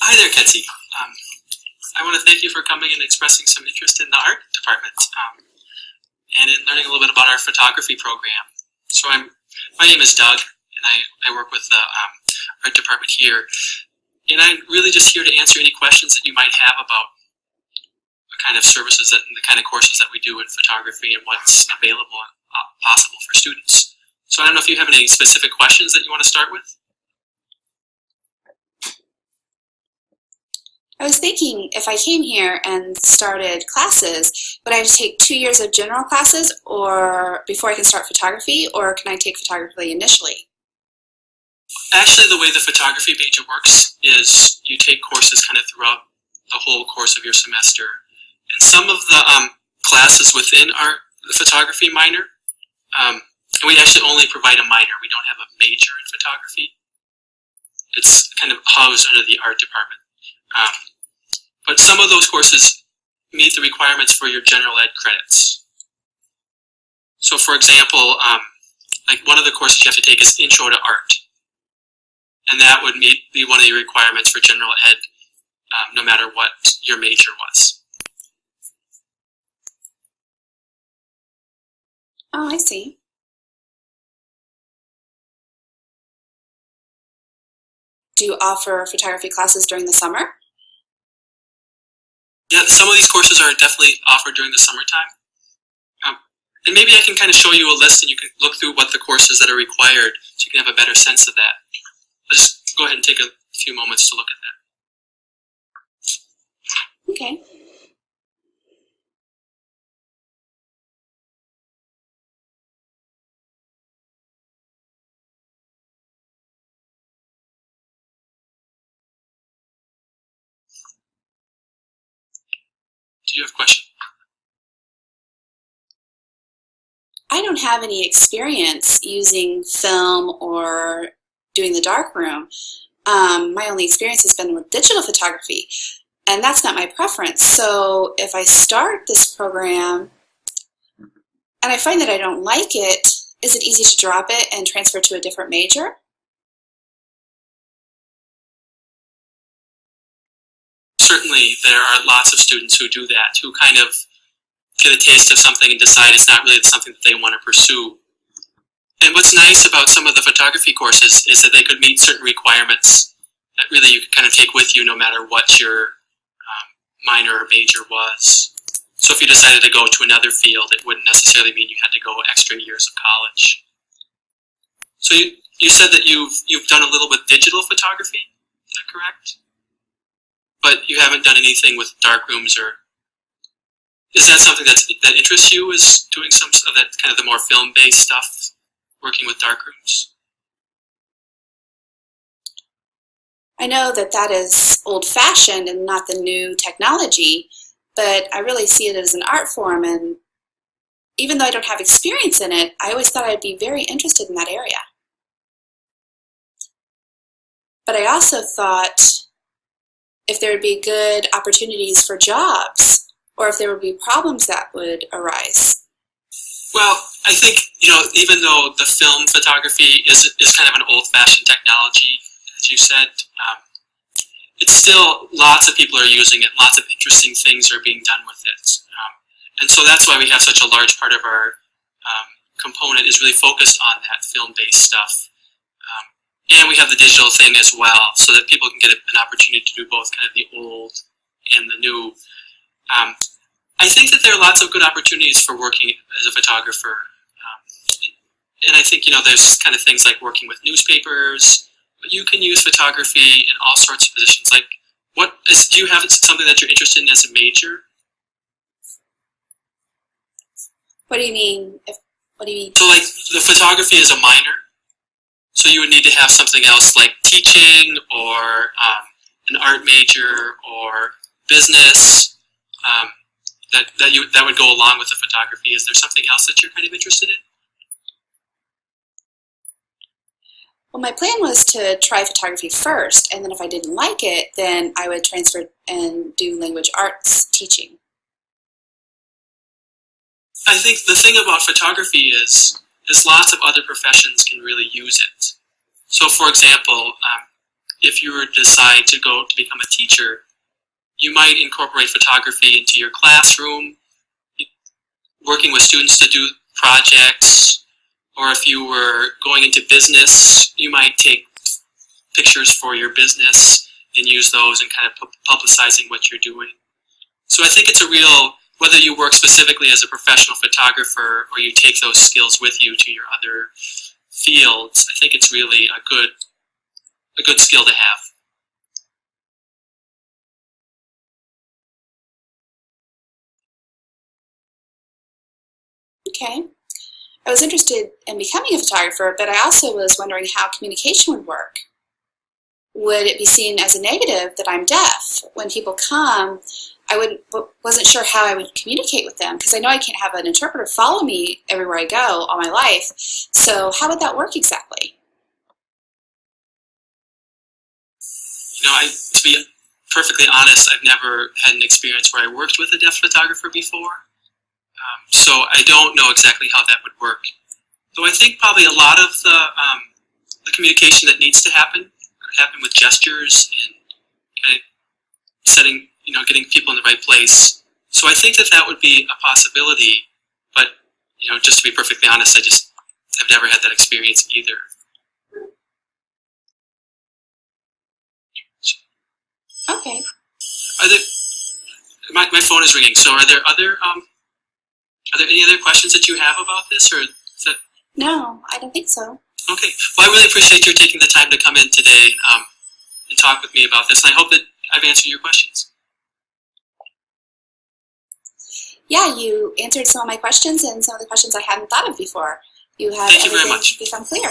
Hi there, Ketsi. I want to thank you for coming and expressing some interest in the art department and in learning a little bit about our photography program. So my name is Doug, and I work with the art department here. And I'm really just here to answer any questions that you might have about the kind of services and the kind of courses that we do in photography and what's available and possible for students. So I don't know if you have any specific questions that you want to start with. I was thinking if I came here and started classes, would I have to take 2 years of general classes or before I can start photography, or can I take photography initially? Actually, the way the photography major works is you take courses kind of throughout the whole course of your semester. And some of the classes within the photography minor, we actually only provide a minor. We don't have a major in photography. It's kind of housed under the art department. But some of those courses meet the requirements for your general ed credits. So for example, like one of the courses you have to take is Intro to Art. And that would be one of the requirements for general ed, no matter what your major was. Oh, I see. Do you offer photography classes during the summer? Yeah, some of these courses are definitely offered during the summertime. And maybe I can kind of show you a list and you can look through what the courses that are required so you can have a better sense of that. I'll just go ahead and take a few moments to look at that. Okay. Do you have a question? I don't have any experience using film or doing the darkroom. My only experience has been with digital photography, and that's not my preference. So if I start this program and I find that I don't like it, is it easy to drop it and transfer to a different major? Certainly, there are lots of students who do that, who kind of get a taste of something and decide it's not really something that they want to pursue. And what's nice about some of the photography courses is that they could meet certain requirements that really you could kind of take with you no matter what your minor or major was. So if you decided to go to another field, it wouldn't necessarily mean you had to go extra years of college. So you said that you've done a little with digital photography, is that correct? But you haven't done anything with darkrooms, or is that something that interests you, is doing some of that kind of the more film-based stuff, working with darkrooms? I know that that is old-fashioned and not the new technology, but I really see it as an art form, and even though I don't have experience in it, I always thought I'd be very interested in that area. But I also thought if there would be good opportunities for jobs, or if there would be problems that would arise. Well, I think, even though the film photography is kind of an old-fashioned technology, as you said, it's still, lots of people are using it, lots of interesting things are being done with it. And so that's why we have such a large part of our component is really focused on that film-based stuff. And we have the digital thing as well, so that people can get an opportunity to do both kind of the old and the new. I think that there are lots of good opportunities for working as a photographer. And I think, there's kind of things like working with newspapers, but you can use photography in all sorts of positions. Like, do you have something that you're interested in as a major? What do you mean? So, like, the photography is a minor. So you would need to have something else like teaching or an art major or business that would go along with the photography. Is there something else that you're kind of interested in? Well, my plan was to try photography first, and then if I didn't like it, then I would transfer and do language arts teaching. I think the thing about photography is lots of other professions can really use it. So, for example, if you were to decide to go to become a teacher, you might incorporate photography into your classroom, working with students to do projects, or if you were going into business, you might take pictures for your business and use those and kind of publicizing what you're doing. So I think it's a real, whether you work specifically as a professional photographer or you take those skills with you to your other fields, I think it's really a good skill to have. Okay. I was interested in becoming a photographer, but I also was wondering how communication would work. Would it be seen as a negative that I'm deaf? When people come, I wasn't sure how I would communicate with them, because I know I can't have an interpreter follow me everywhere I go all my life. So how would that work exactly? To be perfectly honest, I've never had an experience where I worked with a deaf photographer before. So I don't know exactly how that would work. So I think probably a lot of the communication that needs to happen could happen with gestures and kind of setting, getting people in the right place. So I think that would be a possibility. But, just to be perfectly honest, I just have never had that experience either. Okay. My phone is ringing. So are there any other questions that you have about this, or is that? No, I don't think so. Okay. Well, I really appreciate your taking the time to come in today and talk with me about this. And I hope that I've answered your questions. Yeah, you answered some of my questions and some of the questions I hadn't thought of before. You have Thank you very much. Become clear.